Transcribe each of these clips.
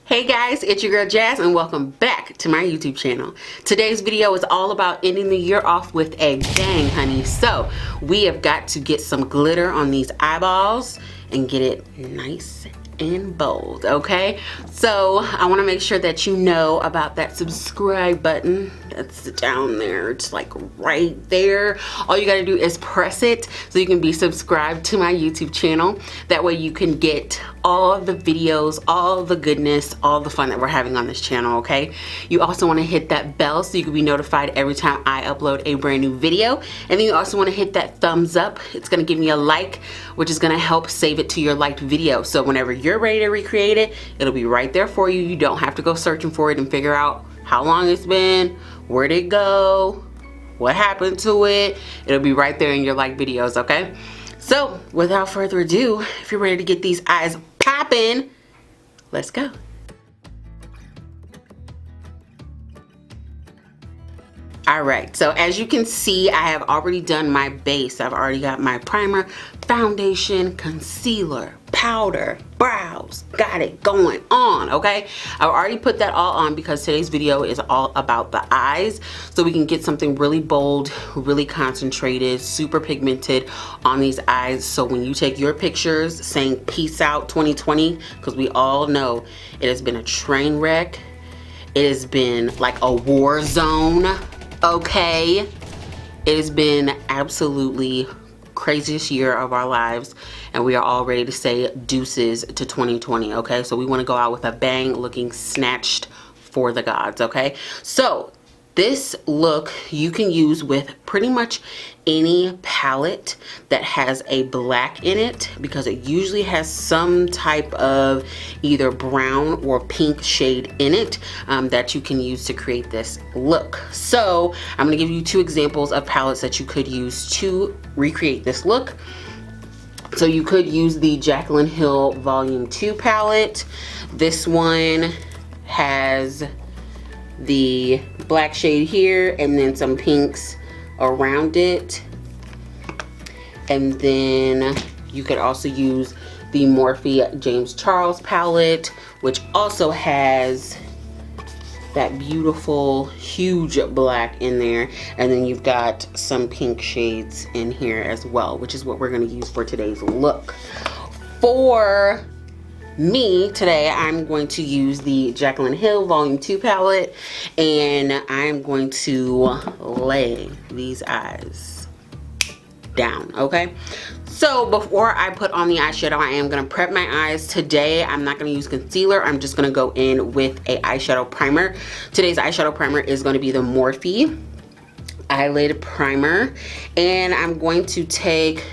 Hey guys, it's your girl Jazz and welcome back to my YouTube channel. Today's video is all about ending the year off with a bang, honey. So we have got to get some glitter on these eyeballs and get it nice and bold, okay? So I want to make sure that you know about that subscribe button that's down there. It's like right there. All you got to do is press it so you can be subscribed to my YouTube channel. That way you can get all of the videos, all the goodness, all the fun that we're having on this channel, okay? You also want to hit that bell so you can be notified every time I upload a brand new video. And then you also want to hit that thumbs up. It's going to give me a like, which is going to help save it to your liked video. So whenever you're ready to recreate it, it'll be right there for you. You don't have to go searching for it and figure out how long it's been, where'd it go, what happened to it. It'll be right there in your like videos, okay? So without further ado, if you're ready to get these eyes popping, let's go. All right, so as you can see, I have already done my base. I've already got my primer, foundation, concealer, powder, brows, got it going on, okay? I've already put that all on because today's video is all about the eyes, so we can get something really bold, really concentrated, super pigmented on these eyes. So when you take your pictures saying peace out 2020, because we all know it has been a train wreck, it has been like a war zone, okay? It has been absolutely craziest year of our lives, and we are all ready to say deuces to 2020, okay? So we want to go out with a bang, looking snatched for the gods, okay? So this look you can use with pretty much any palette that has a black in it, because it usually has some type of either brown or pink shade in it that you can use to create this look. So I'm going to give you two examples of palettes that you could use to recreate this look. So you could use the Jaclyn Hill Volume 2 palette. This one has the black shade here and then some pinks around it. And then you could also use the MorpheXJamesCharles palette, which also has that beautiful huge black in there, and then you've got some pink shades in here as well, which is what we're going to use for today's look. For me today, I'm going to use the Jaclyn Hill Volume 2 palette, and I'm going to lay these eyes down, okay? So before I put on the eyeshadow, I am going to prep my eyes. Today I'm not going to use concealer. I'm just going to go in with a eyeshadow primer. Today's eyeshadow primer is going to be the Morphe eyelid primer, and I'm going to take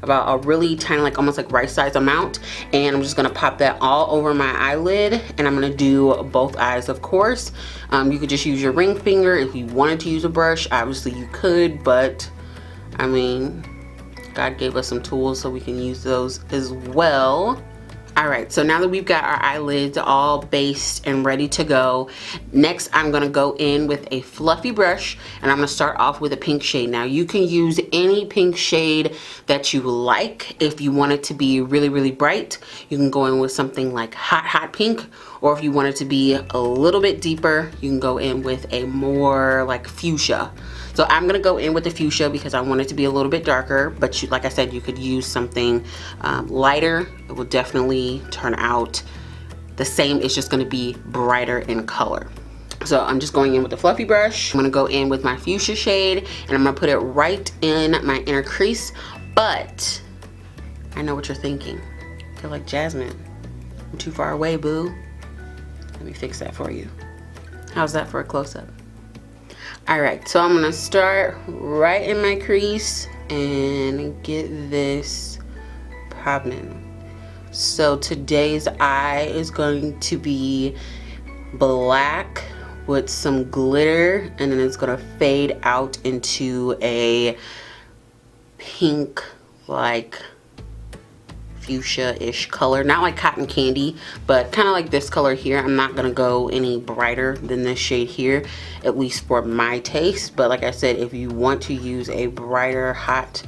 about a really tiny, like almost like right size amount, and I'm just gonna pop that all over my eyelid, and I'm gonna do both eyes, of course. You could just use your ring finger. If you wanted to use a brush, obviously you could, but I mean, God gave us some tools so we can use those as well. Alright, so now that we've got our eyelids all based and ready to go, next I'm going to go in with a fluffy brush, and I'm going to start off with a pink shade. Now you can use any pink shade that you like. If you want it to be really, really bright, you can go in with something like hot pink, or if you want it to be a little bit deeper, you can go in with a more like fuchsia. So I'm going to go in with the fuchsia because I want it to be a little bit darker, but like I said, you could use something lighter. It will definitely turn out the same. It's just going to be brighter in color. So I'm just going in with the fluffy brush. I'm going to go in with my fuchsia shade, and I'm going to put it right in my inner crease. But I know what you're thinking. I feel like Jasmine, I'm too far away, boo. Let me fix that for you. How's that for a close-up? Alright, so I'm going to start right in my crease and get this popping. So today's eye is going to be black with some glitter, and then it's going to fade out into a pink, like fuchsia-ish color. Not like cotton candy, but kind of like this color here. I'm not gonna go any brighter than this shade here, at least for my taste. But like I said, if you want to use a brighter, hot,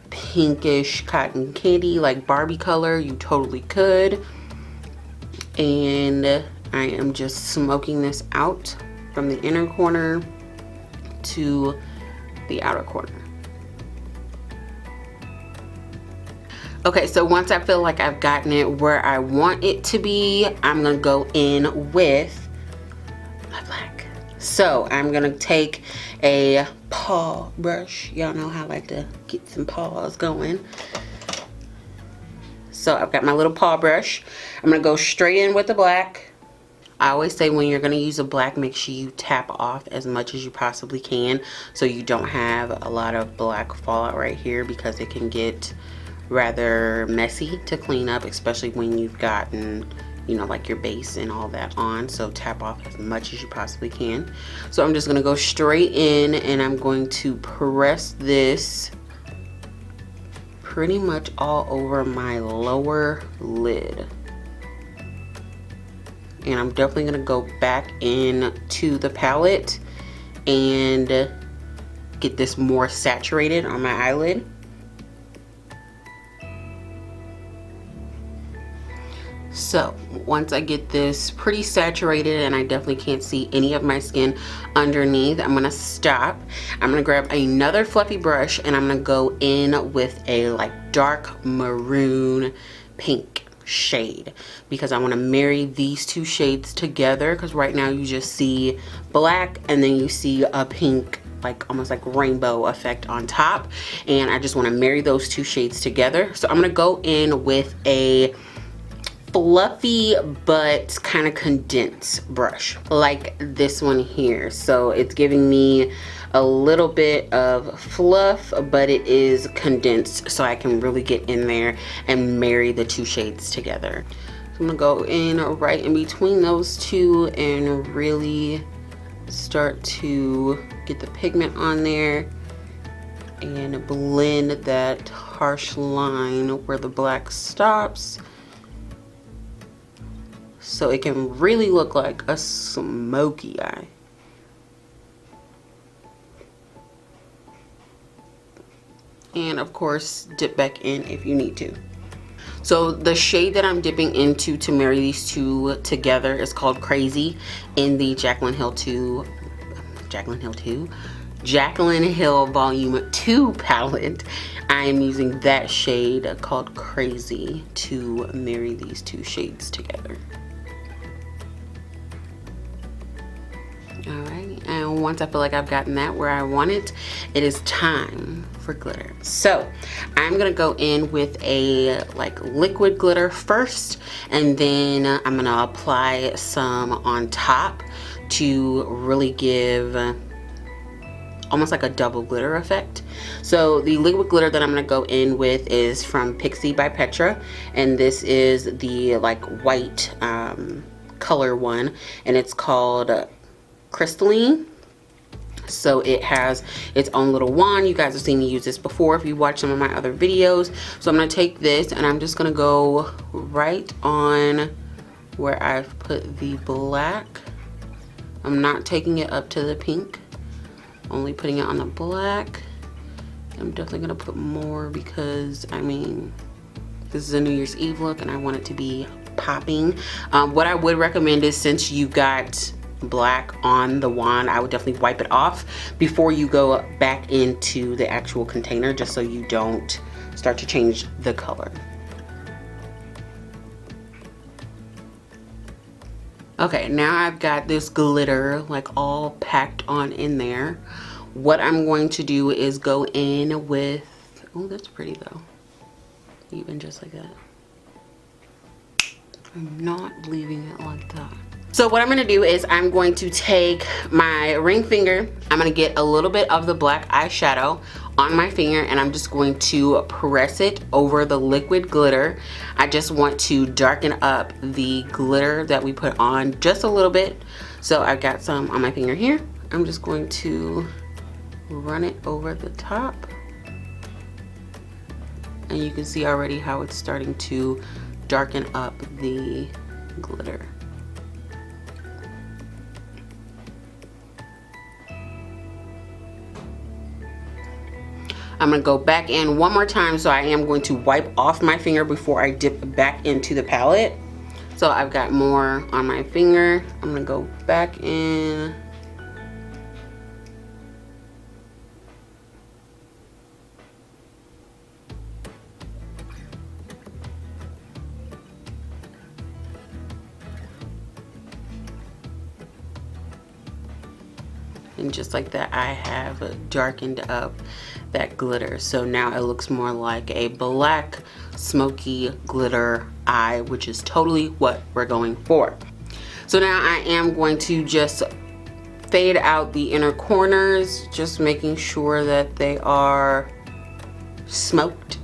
pinkish cotton candy like Barbie color, you totally could. And I am just smoking this out from the inner corner to the outer corner. Okay, so once I feel like I've gotten it where I want it to be, I'm gonna go in with my black. So I'm gonna take a paw brush. Y'all know how I like to get some paws going. So I've got my little paw brush. I'm gonna go straight in with the black. I always say when you're gonna use a black, make sure you tap off as much as you possibly can so you don't have a lot of black fallout right here, because it can get rather messy to clean up, especially when you've gotten, you know, like your base and all that on. So tap off as much as you possibly can. So I'm just gonna go straight in and I'm going to press this pretty much all over my lower lid. And I'm definitely gonna go back in to the palette and get this more saturated on my eyelid. So once I get this pretty saturated and I definitely can't see any of my skin underneath, I'm gonna stop. I'm gonna grab another fluffy brush and I'm gonna go in with a like dark maroon pink shade, because I want to marry these two shades together, because right now you just see black and then you see a pink, like almost like rainbow effect on top, and I just want to marry those two shades together. So I'm gonna go in with a fluffy but kind of condensed brush like this one here. So it's giving me a little bit of fluff, but it is condensed, so I can really get in there and marry the two shades together. So I'm gonna go in right in between those two and really start to get the pigment on there and blend that harsh line where the black stops, so it can really look like a smoky eye. And of course, dip back in if you need to. So the shade that I'm dipping into to marry these two together is called Crazy in the Jaclyn Hill Volume 2 palette. I am using that shade called Crazy to marry these two shades together. Alright, and once I feel like I've gotten that where I want it, it is time for glitter. So I'm gonna go in with a like liquid glitter first, and then I'm gonna apply some on top to really give almost like a double glitter effect. So the liquid glitter that I'm gonna go in with is from Pixie by Petra, and this is the like white color one, and it's called Crystalline. So it has its own little wand. You guys have seen me use this before if you watch some of my other videos. So I'm gonna take this and I'm just gonna go right on where I've put the black. I'm not taking it up to the pink, only putting it on the black. I'm definitely gonna put more because I mean, this is a New Year's Eve look and I want it to be popping. What I would recommend is, since you got black on the wand, I would definitely wipe it off before you go back into the actual container, just so you don't start to change the color. Okay, now I've got this glitter like all packed on in there. What I'm going to do is go in with, oh, that's pretty though, even just like that. I'm not leaving it like that. So what I'm gonna do is I'm going to take my ring finger, I'm gonna get a little bit of the black eyeshadow on my finger, and I'm just going to press it over the liquid glitter. I just want to darken up the glitter that we put on just a little bit. So I've got some on my finger here. I'm just going to run it over the top. And you can see already how it's starting to darken up the glitter. I'm gonna go back in one more time, so I am going to wipe off my finger before I dip back into the palette. So I've got more on my finger. I'm gonna go back in. And just like that, I have darkened up that glitter. So now it looks more like a black smoky glitter eye, which is totally what we're going for. So now I am going to just fade out the inner corners, just making sure that they are smoked.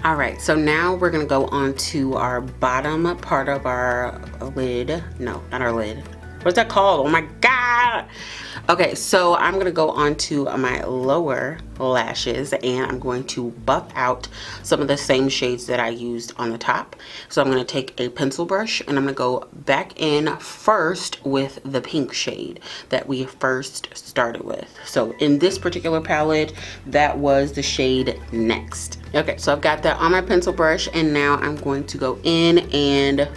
All right, so now we're gonna go on to our bottom part of our lid. No, not our lid. What's that called? Oh my God. Okay, so I'm gonna go on to my lower lashes and I'm going to buff out some of the same shades that I used on the top. So I'm gonna take a pencil brush and I'm gonna go back in first with the pink shade that we first started with. So in this particular palette, that was the shade Next. Okay, so I've got that on my pencil brush and now I'm going to go in and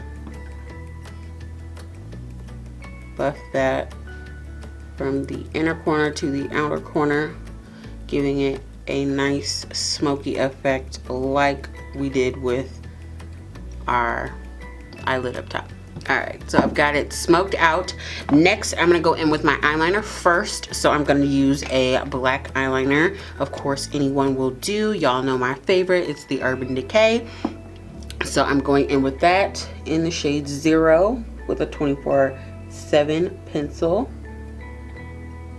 buff that from the inner corner to the outer corner, giving it a nice smoky effect like we did with our eyelid up top. All right, so I've got it smoked out. Next, I'm gonna go in with my eyeliner first. So I'm gonna use a black eyeliner. Of course, anyone will do. Y'all know my favorite, it's the Urban Decay. So I'm going in with that in the shade 0 with a 24/7 pencil.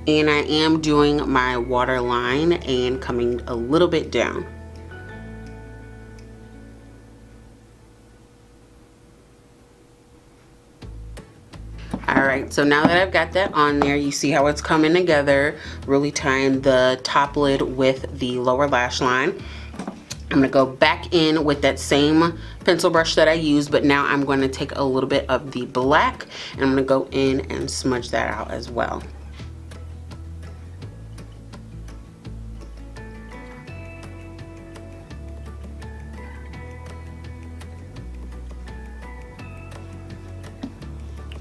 And I am doing my waterline and coming a little bit down. All right, so now that I've got that on there, you see how it's coming together, really tying the top lid with the lower lash line. I'm gonna go back in with that same pencil brush that I used, but now I'm going to take a little bit of the black and I'm gonna go in and smudge that out as well.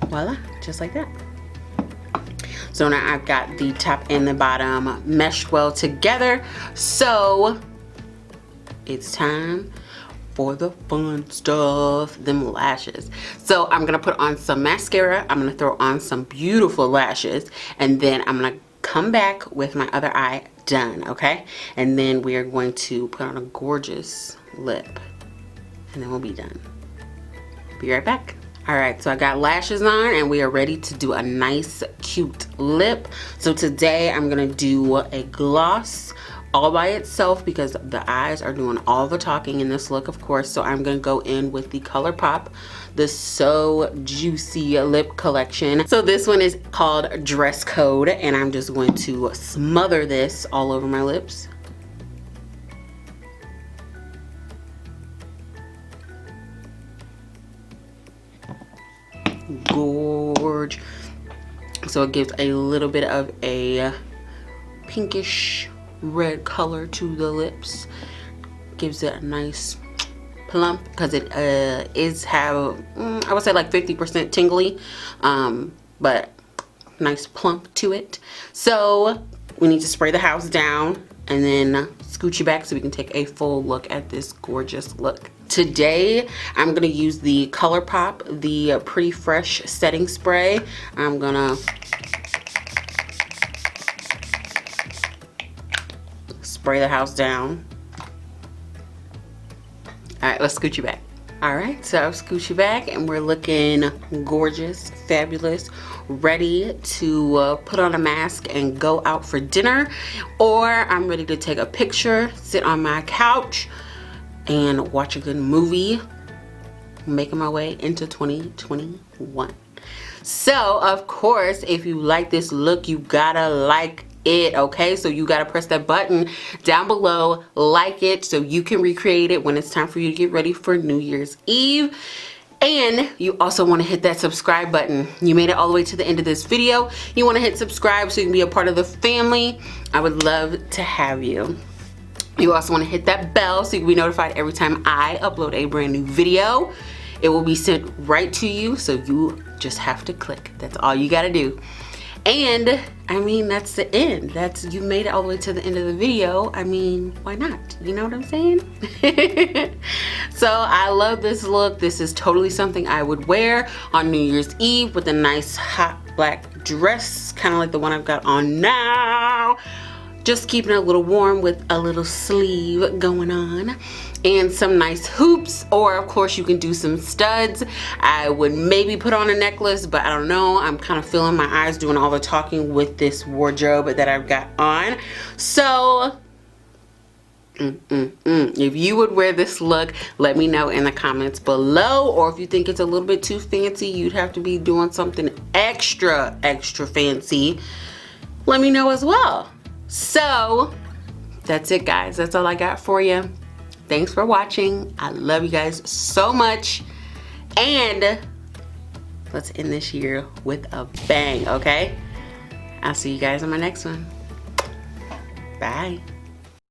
Voila, just like that. So now I've got the top and the bottom meshed well together. So it's time for the fun stuff, them lashes. So I'm gonna put on some mascara, I'm gonna throw on some beautiful lashes, and then I'm gonna come back with my other eye done, okay? And then we are going to put on a gorgeous lip, and then we'll be done. Be right back. All right, so I got lashes on and we are ready to do a nice, cute lip. So today I'm gonna do a gloss all by itself because the eyes are doing all the talking in this look, of course. So I'm gonna go in with the Colourpop, the So Juicy lip collection. So this one is called Dress Code, and I'm just going to smother this all over my lips. Gorge. So it gives a little bit of a pinkish red color to the lips, gives it a nice plump because it is have I would say like 50% tingly, but nice plump to it. So we need to spray the house down and then scooch you back so we can take a full look at this gorgeous look. Today I'm gonna use the Colourpop, the Pretty Fresh setting spray. I'm gonna spray the house down. All right, let's scoot you back. All right, so I'll scoot you back and we're looking gorgeous, fabulous, ready to put on a mask and go out for dinner, or I'm ready to take a picture, sit on my couch and watch a good movie, making my way into 2021. So of course, if you like this look, you gotta like it, okay? So you gotta press that button down below, like it, so you can recreate it when it's time for you to get ready for New Year's Eve. And you also want to hit that subscribe button. You made it all the way to the end of this video. You want to hit subscribe so you can be a part of the family. I would love to have you. You also want to hit that bell so you can be notified every time I upload a brand new video. it will be sent right to you, so you just have to click. That's all you gotta do. And I mean, that's the end. You made it all the way to the end of the video. I mean, why not? You know what I'm saying? So I love this look. This is totally something I would wear on New Year's Eve with a nice hot black dress, kind of like the one I've got on now. Just keeping it a little warm with a little sleeve going on and some nice hoops, or of course you can do some studs. I would maybe put on a necklace, but I don't know. I'm kind of feeling my eyes doing all the talking with this wardrobe that I've got on. So if you would wear this look, let me know in the comments below. Or if you think it's a little bit too fancy, you'd have to be doing something extra fancy, let me know as well. So that's it, guys. That's all I got for you. Thanks for watching. I love you guys so much, and let's end this year with a bang, okay? I'll see you guys on my next one. Bye.